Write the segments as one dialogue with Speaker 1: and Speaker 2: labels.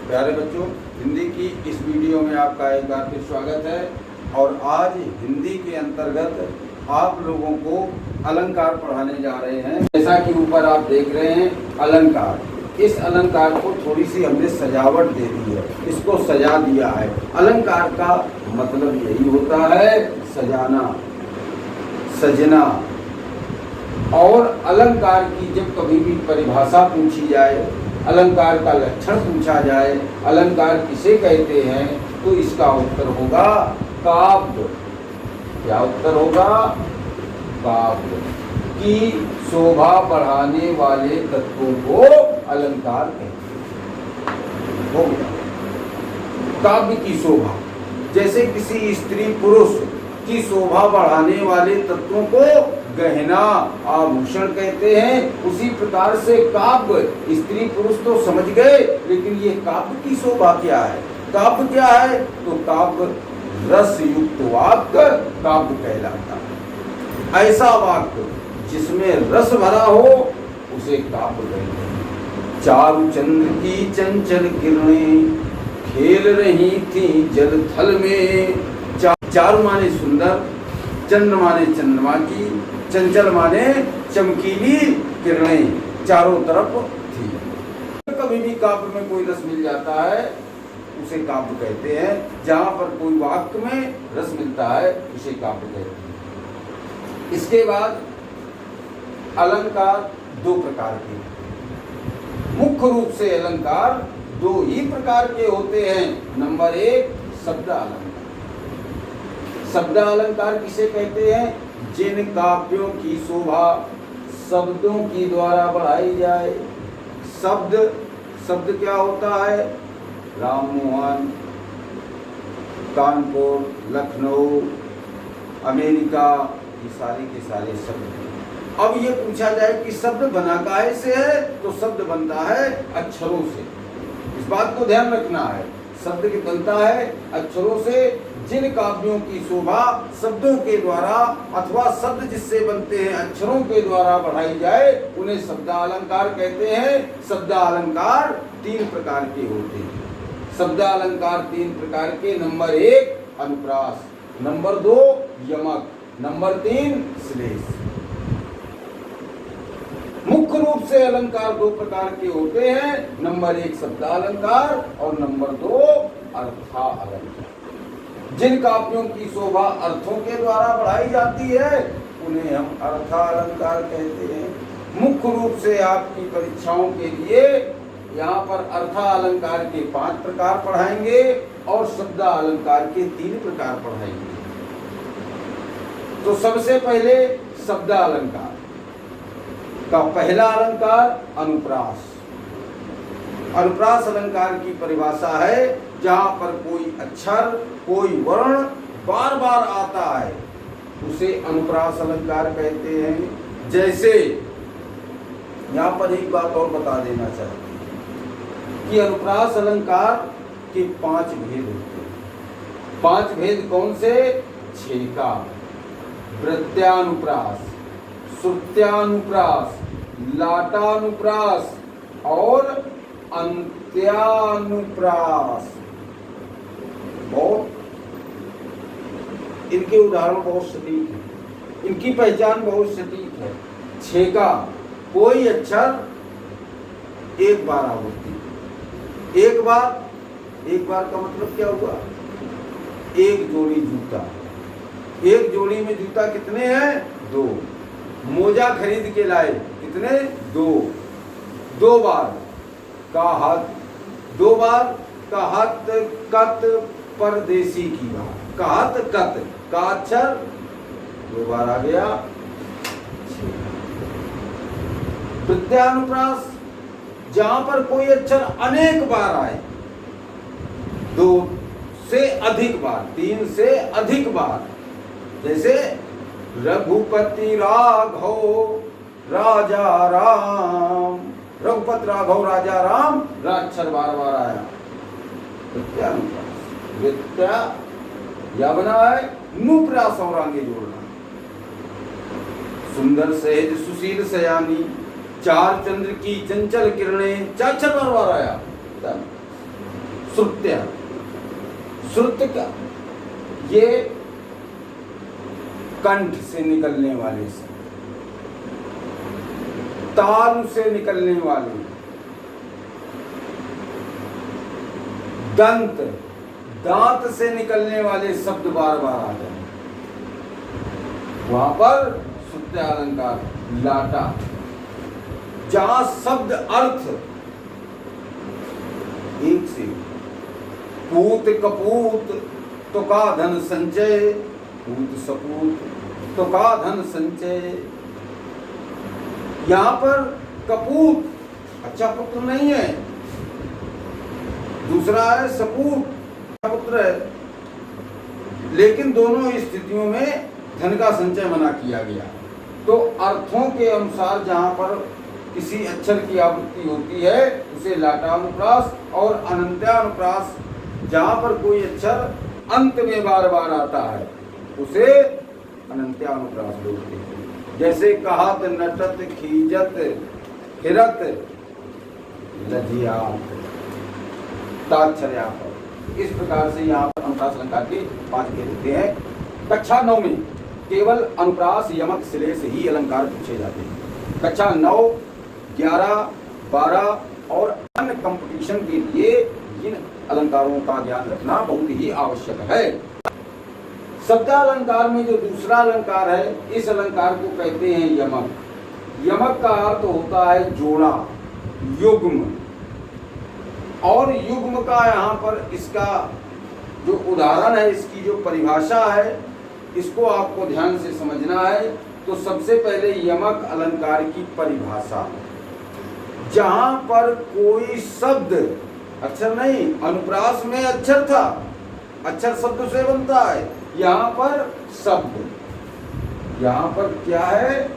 Speaker 1: प्यारे बच्चों, हिंदी की इस वीडियो में आपका एक बार फिर स्वागत है। और आज हिंदी के अंतर्गत आप लोगों को अलंकार पढ़ाने जा रहे हैं। जैसा कि ऊपर आप देख रहे हैं अलंकार, इस अलंकार को थोड़ी सी हमने सजावट दे दी है, इसको सजा दिया है। अलंकार का मतलब यही होता है सजाना, सजना। और अलंकार की जब कभी भी परिभाषा पूछी जाए, अलंकार का लक्षण पूछा जाए, अलंकार किसे कहते हैं, तो इसका उत्तर होगा काव्य। क्या उत्तर होगा? काव्य की शोभा बढ़ाने वाले तत्वों को अलंकार कहते हैं। काव्य की शोभा, जैसे किसी स्त्री पुरुष की शोभा बढ़ाने वाले तत्वों को गहना आभूषण कहते हैं, उसी प्रकार से काव्य, स्त्री पुरुष तो समझ गए, लेकिन ये काव्य की शोभा क्या है? काव्य क्या है? तो काव्य रस युक्त वाक्य काव्य कहलाता है। ऐसा वाक्य जिसमें रस भरा हो उसे काव्य कहते हैं। चारु चंद्र की चंचल किरणें खेल रही थी जल थल में। चारु माने सुंदर, चंद्र माने चंद्रमा की, चंचल माने चमकीली किरणें चारों तरफ थी। कभी भी काव्य में कोई रस मिल जाता है उसे काव्य कहते हैं। जहां पर कोई वाक्य में रस मिलता है उसे काव्य कहते हैं। इसके बाद अलंकार दो प्रकार के, मुख्य रूप से अलंकार दो ही प्रकार के होते हैं। नंबर एक, शब्द अलंकार। शब्द अलंकार किसे कहते हैं? जिन काव्यों की शोभा शब्दों की द्वारा बढ़ाई जाए। शब्द क्या होता है? राम मोहन, कानपुर, लखनऊ, अमेरिका, ये सारे के सारे शब्द। अब ये पूछा जाए कि शब्द बना काहे से है, तो शब्द बनता है अक्षरों से। इस बात को ध्यान रखना है, शब्द की बनता है अक्षरों से। जिन काव्यों की शोभा शब्दों के द्वारा अथवा शब्द जिससे बनते हैं अक्षरों के द्वारा बढ़ाई जाए उन्हें शब्दालंकार कहते हैं। शब्दालंकार तीन प्रकार के होते हैं। शब्दालंकार तीन प्रकार के, नंबर एक अनुप्रास, नंबर दो यमक, नंबर तीन श्लेष। मुख्य रूप से अलंकार दो प्रकार के होते हैं। नंबर एक शब्दालंकार और नंबर दो अर्थालंकार। जिन काव्यों की शोभा अर्थों के द्वारा बढ़ाई जाती है उन्हें हम अर्थालंकार कहते हैं। मुख्य रूप से आपकी परीक्षाओं के लिए यहाँ पर अर्थालंकार के 5 प्रकार पढ़ाएंगे और शब्दालंकार के 3 प्रकार पढ़ाएंगे। तो सबसे पहले शब्दालंकार का पहला अलंकार अनुप्रास। अनुप्रास अलंकार की परिभाषा है जहां पर कोई अक्षर, कोई वर्ण बार बार आता है उसे अनुप्रास अलंकार कहते हैं। जैसे यहां पर एक बात और बता देना चाहते हैं कि अनुप्रास अलंकार के 5 भेद होते हैं। 5 भेद कौन से? छेका, वृत्त्यानुप्रास, श्रुत्यानुप्रास, लाटानुप्रास और अंत्यानुप्रास। बहुत इनके उदाहरण बहुत सटीक है, इनकी पहचान बहुत सटीक है। छेका, कोई अक्षर एक बार आवृत्ति। एक बार का मतलब क्या हुआ? एक जोड़ी जूता। एक जोड़ी में जूता कितने हैं? 2। मोजा खरीद के लाए, कितने? 2। 2 बार का हाथ, 2 बार का हाथ कत परदेसी की बात। कहत कत का अक्षर 2 बार आ गया। वृत्त्यानुप्रास, जहां पर कोई अक्षर अनेक बार आए, 2 से अधिक बार, 3 से अधिक बार। जैसे रघुपति राघव राजा राम, रघुपति राघव राजा राम, अक्षर बार बार आया। वृत्त्यानुप्रास। वृत्त्या या बना है नुप्रास और आगे जोड़ना। सुंदर सहज सुशील सयानी, चार चंद्र की चंचल किरणें, 4 बार आया। श्रुत्य, श्रुत्य का ये कंठ से निकलने वाले शब्द, तालु से निकलने वाले, दंत, दांत से निकलने वाले शब्द बार बार आ जाए, वहां पर श्रुत्य अलंकार। लाटा, जहां शब्द अर्थ एक से, पूत कपूत तो का धन संचय, पूत सपूत तो का धन संचय। यहां पर कपूत अच्छा पुत्र नहीं है, दूसरा है सपूत पुत्र है, लेकिन दोनों स्थितियों में धन का संचय मना किया गया। तो अर्थों के अनुसार जहां पर किसी अक्षर की आवृत्ति होती है उसे लाटानुप्रास, और अनंत्यानुप्रास जहां पर कोई अक्षर अंत में बार बार आता है उसे अनंत्यानुप्रास बोलते हैं। जैसे कहत, नटत, खीजत, हिरत, लजियात, ताक्षर्यात। इस प्रकार से यहाँ पर अनुप्रास अलंकार के 5 भेद होते हैं। कक्षा 9 में केवल अनुप्रास, यमक, श्लेष ही अलंकार पूछे जाते हैं। कक्षा 9, 11, 12 और अन्य कंपटीशन के लिए इन अलंकारों का ज्ञान रखना बहुत ही आवश्यक है। शब्दालंकार में जो दूसरा अलंकार है, इस अलंकार को कहते हैं यमक। यमक का अर्थ होता है जोड़ा, युग्म, और युग्म का यहाँ पर इसका जो उदाहरण है, इसकी जो परिभाषा है, इसको आपको ध्यान से समझना है। तो सबसे पहले यमक अलंकार की परिभाषा, जहां पर कोई शब्द अक्षर नहीं, अनुप्रास में अक्षर था, अक्षर शब्द से बनता है, यहां पर शब्द, यहां पर क्या है,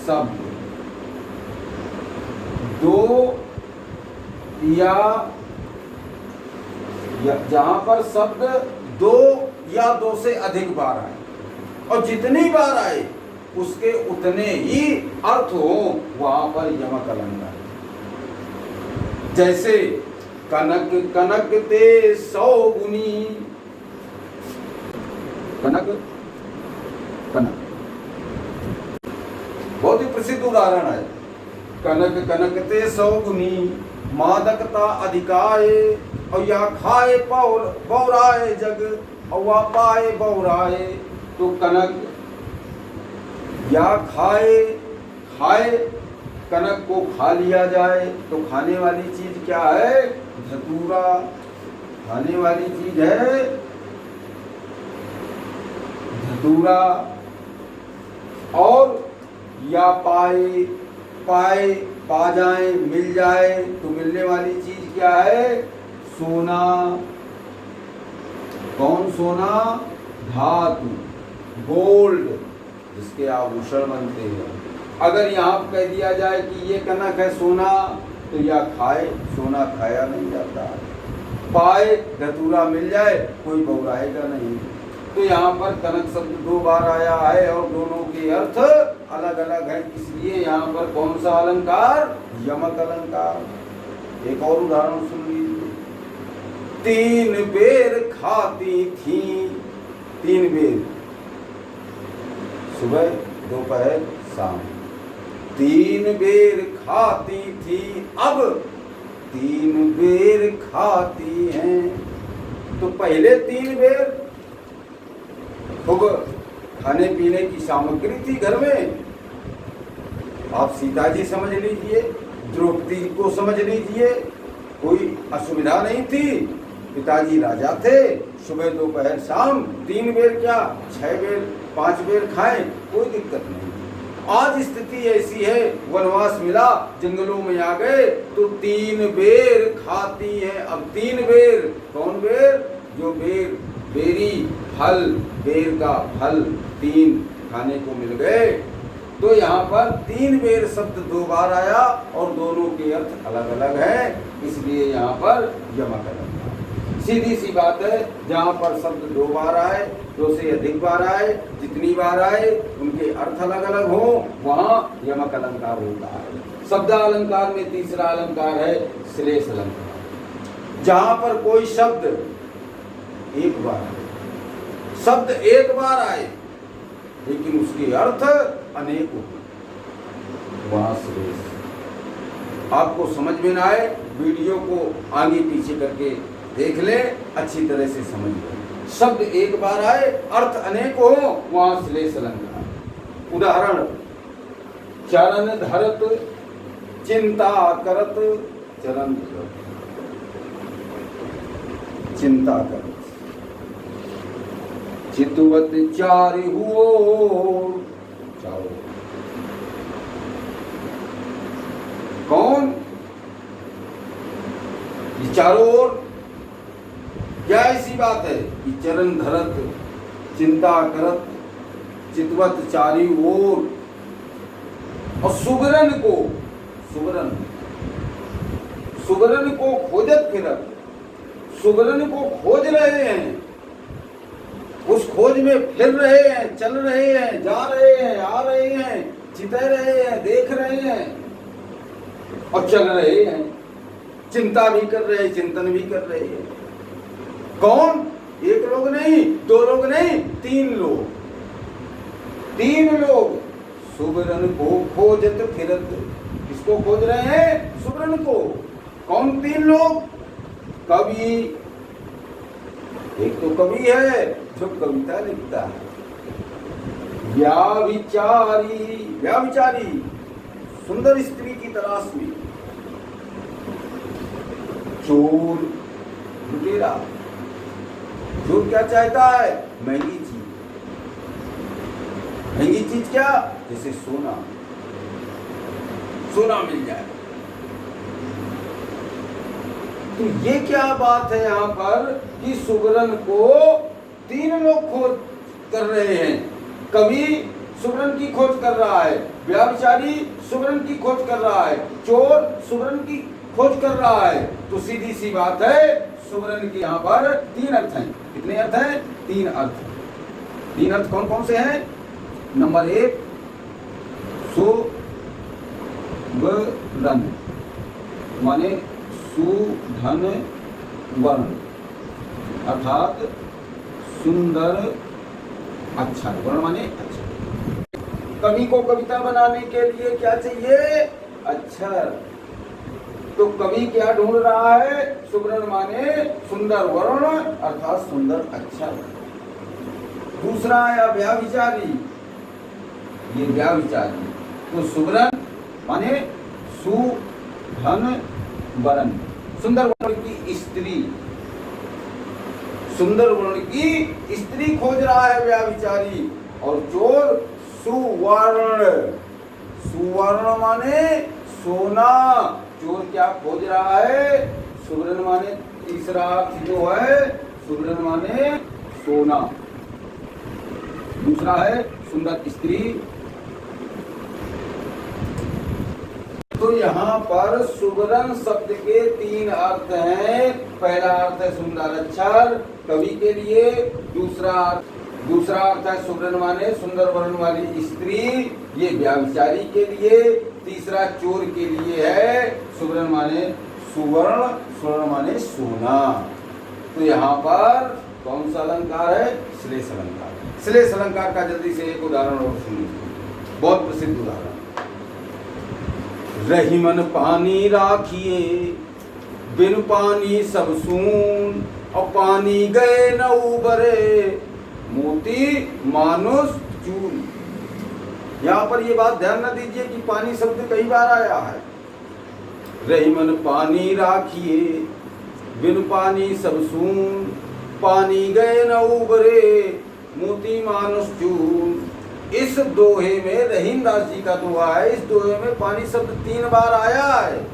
Speaker 1: शब्द, दो या जहां पर शब्द 2 या 2 से अधिक बार आए, और जितनी बार आए उसके उतने ही अर्थ हो, वहां पर यमक अलंकार। जैसे कनक कनक ते 100 गुनी, कनक कनक बहुत ही प्रसिद्ध उदाहरण है। कनक कनक ते 100 गुनी, मादकता अधिकाए, और या खाए बौराए जग, और वह पाए बौराए। तो कनक या खाए, खाए, कनक को खा लिया जाए, तो खाने वाली चीज क्या है, धतूरा, खाने वाली चीज है धतूरा। और या पाए, पाए, पा जाए, मिल जाए, तो मिलने वाली चीज क्या है, सोना। कौन सोना, धातु, गोल्ड, जिसके आभूषण बनते हैं। अगर यहाँ कह दिया जाए कि ये कनक है सोना, तो या खाए, सोना खाया नहीं जाता, पाए, धतूरा मिल जाए, कोई बौराएगा नहीं। तो यहाँ पर कनक शब्द 2 बार आया है और दोनों के अर्थ अलग अलग हैं, इसलिए यहाँ पर कौन सा अलंकार, यमक अलंकार। एक और उदाहरण सुन लीजिए। 3 बेर खाती थी, 3 बेर, सुबह, दोपहर, शाम। 3 बेर खाती थी, अब 3 बेर खाती हैं। तो पहले 3 बेर खूब खाने पीने की सामग्री थी घर में, आप सीता जी समझ लीजिए, द्रौपदी को समझ लीजिए, कोई असुविधा नहीं थी। पिताजी राजा थे, सुबह दोपहर शाम 3 बेर क्या 6 बेर 5 बेर खाएं, कोई दिक्कत नहीं। आज स्थिति ऐसी है, वनवास मिला, जंगलों में आ गए, तो 3 बेर खाती है। अब 3 बेर, कौन बेर, जो बेर, बेरी, फल, बेर का फल 3 खाने को मिल गए। तो यहाँ पर 3 बेर शब्द 2 बार आया और दोनों के अर्थ अलग अलग हैं, इसलिए यहाँ पर यमक अलंकार। सीधी सी बात है, जहाँ पर शब्द 2 बार आए, 2 से अधिक बार आए, जितनी बार आए उनके अर्थ अलग अलग हो, वहाँ यमक अलंकार होता है। शब्दालंकार में तीसरा अलंकार है श्लेष अलंकार। जहां पर कोई शब्द एक बार आए, शब्द एक बार आए लेकिन उसके अर्थ अनेक हो, वहां श्रेष्ठ। आपको समझ में ना आए, वीडियो को आगे पीछे करके देख ले, अच्छी तरह से समझ ले। शब्द एक बार आए, अर्थ अनेक हो, वहां श्लेष अलंकार। उदाहरण, चरण धरत चिंता करत, चरण धरत चिंता करत, चितवत चारि हुओ, चारों। कौन? ये चारों ओर। क्या ऐसी बात है कि चरण धरत चिंता करत, चितवत चारि ओर, और सुगरन को, सुगरन सुगरन को खोजत फिरत, सुगरन को खोज रहे हैं, उस खोज में फिर रहे हैं, चल रहे हैं, जा रहे हैं, आ रहे हैं, चितह रहे हैं, देख रहे हैं और चल रहे हैं, चिंता भी कर रहे हैं, चिंतन भी कर रहे हैं। कौन? एक लोग नहीं, दो लोग नहीं, तीन लोग, तीन लोग सुगरन को खोजत फिरत। किसको खोज रहे हैं? सुगरन को। कौन तीन लोग? कवि, एक तो कवि है जो कविता लिखता है, व्याविचारी, व्याविचारी सुंदर स्त्री की तलाश में, चोर, लुटेरा। चोर क्या चाहता है? महंगी चीज। महंगी चीज क्या? जैसे सोना, सोना मिल जाए। तो ये क्या बात है यहाँ पर कि सुगरन को तीन लोग खोज कर रहे हैं। कवि सुगरन की खोज कर रहा है, व्याभिचारी सुगरन की खोज कर रहा है, चोर सुगरन की खोज कर रहा है। तो सीधी सी बात है, सुगरन के यहाँ पर तीन अर्थ हैं। कितने अर्थ हैं? तीन अर्थ। तीन अर्थ कौन कौन से हैं? नंबर एक, सुगरन माने सुधन वर्ण, अर्थात सुंदर अच्छा, वर्ण माने अच्छा। कवि को कविता बनाने के लिए क्या चाहिए? अक्षर। तो कवि क्या ढूंढ रहा है? सुगरन माने सुंदर वर्ण अर्थात सुंदर अक्षर। दूसरा है व्याभिचारी, ये व्याभिचारी। तो सुगरन माने सुधन वर्ण, सुंदर वर्ण की स्त्री, सुंदर वर्ण की स्त्री खोज रहा है व्याभिचारी। और चोर सुवर्ण, सुवर्ण माने सोना। चोर क्या खोज रहा है? सुगरन माने तीसरा अर्थ जो है, सुगरन माने सोना। दूसरा है सुंदर स्त्री। तो यहाँ पर सुगरन शब्द के तीन अर्थ हैं। पहला अर्थ है सुंदर अक्षर कवि के लिए, दूसरा अर्थ है सुगरन माने सुंदर वर्ण वाली स्त्री, ये व्याभिचारी के लिए। तीसरा चोर के लिए है, सुगरन माने सुवर्ण, स्वर्ण माने सोना। तो यहाँ पर कौन सा अलंकार है? श्लेष अलंकार। श्लेष अलंकार का जल्दी से एक उदाहरण और सुनिए, बहुत प्रसिद्ध उदाहरण। रहीमन पानी राखिए, बिन पानी सब सून, और पानी गए न उबरे, मोती मानुष चून। यहाँ पर ये बात ध्यान न दीजिए कि पानी शब्द कई बार आया है। रहीमन पानी राखिए, बिन पानी सब सून, पानी गए न उबरे, मोती मानुष चून। इस दोहे में रहीम दास जी का दोहा है, इस दोहे में पानी शब्द 3 बार आया है।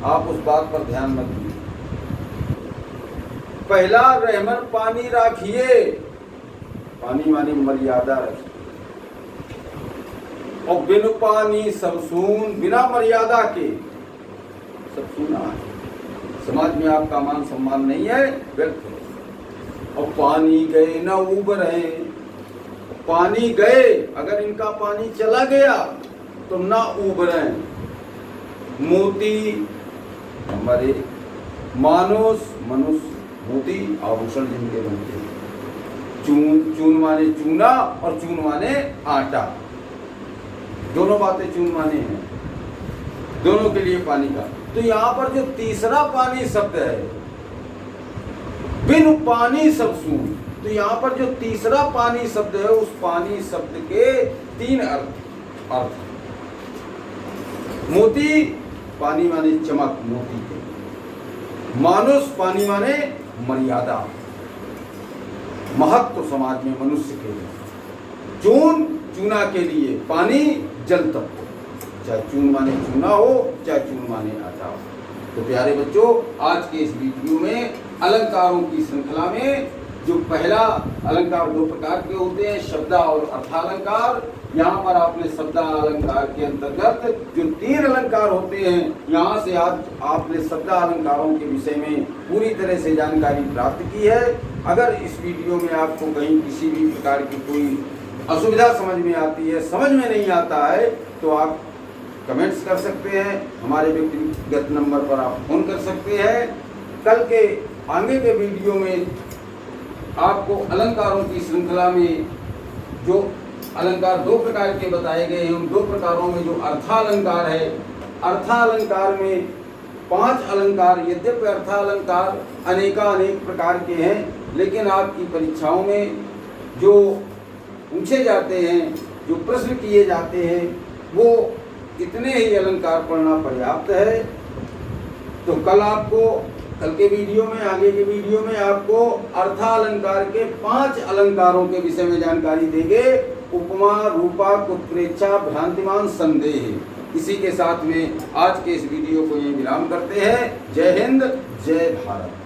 Speaker 1: आप उस बात पर ध्यान मत दीजिए। पहला, रहमन पानी राखिए, पानी मानी मर्यादा रखिए। और बिन पानी सब सून, बिना मर्यादा के सब सुना है। समाज में आपका मान सम्मान नहीं है, व्यर्थ है। और पानी गए न उबरे, पानी गए, अगर इनका पानी चला गया तो ना उबरे। मोती नंबर 1, मनुष्य मोती आभूषण जिनके बनते हैं। चून माने चूना और चून माने आटा, दोनों बातें चून माने हैं, दोनों के लिए पानी का। तो यहाँ पर जो तीसरा पानी शब्द है, बिन पानी सब सून, तो यहाँ पर जो तीसरा पानी शब्द है उस पानी शब्द के 3 अर्थ। मोती पानी माने चमक, मोती के। मानुष पानी माने मर्यादा, महत्व समाज में मनुष्य के लिए। चून चूना के लिए, पानी जल तत्व, चाहे चून माने चूना हो चाहे चून माने आटा हो। तो प्यारे बच्चों, आज के इस वीडियो में अलंकारों की श्रृंखला में जो पहला अलंकार 2 प्रकार के होते हैं, शब्दा और अर्थालंकार। यहाँ पर आपने शब्दा अलंकार के अंतर्गत जो 3 अलंकार होते हैं, यहाँ से आज आपने शब्दा अलंकारों के विषय में पूरी तरह से जानकारी प्राप्त की है। अगर इस वीडियो में आपको कहीं किसी भी प्रकार की कोई असुविधा समझ में आती है, समझ में नहीं आता है, तो आप कमेंट्स कर सकते हैं, हमारे व्यक्तिगत नंबर पर आप फोन कर सकते हैं। कल के आगे के वीडियो में आपको अलंकारों की श्रृंखला में जो अलंकार 2 प्रकार के बताए गए हैं, उन 2 प्रकारों में जो अर्थालंकार है, अर्थालंकार में 5 अलंकार, यद्यपि अर्थालंकार अनेक प्रकार के हैं, लेकिन आपकी परीक्षाओं में जो पूछे जाते हैं, जो प्रश्न किए जाते हैं, वो इतने ही अलंकार पढ़ना पर्याप्त है। तो कल के वीडियो में, आगे के वीडियो में आपको अर्थालंकार के 5 अलंकारों के विषय में जानकारी देंगे। उपमा, रूपक, उत्प्रेक्षा, भ्रांतिमान, संदेह। इसी के साथ में आज के इस वीडियो को यहीं विराम करते हैं। जय हिंद, जय भारत।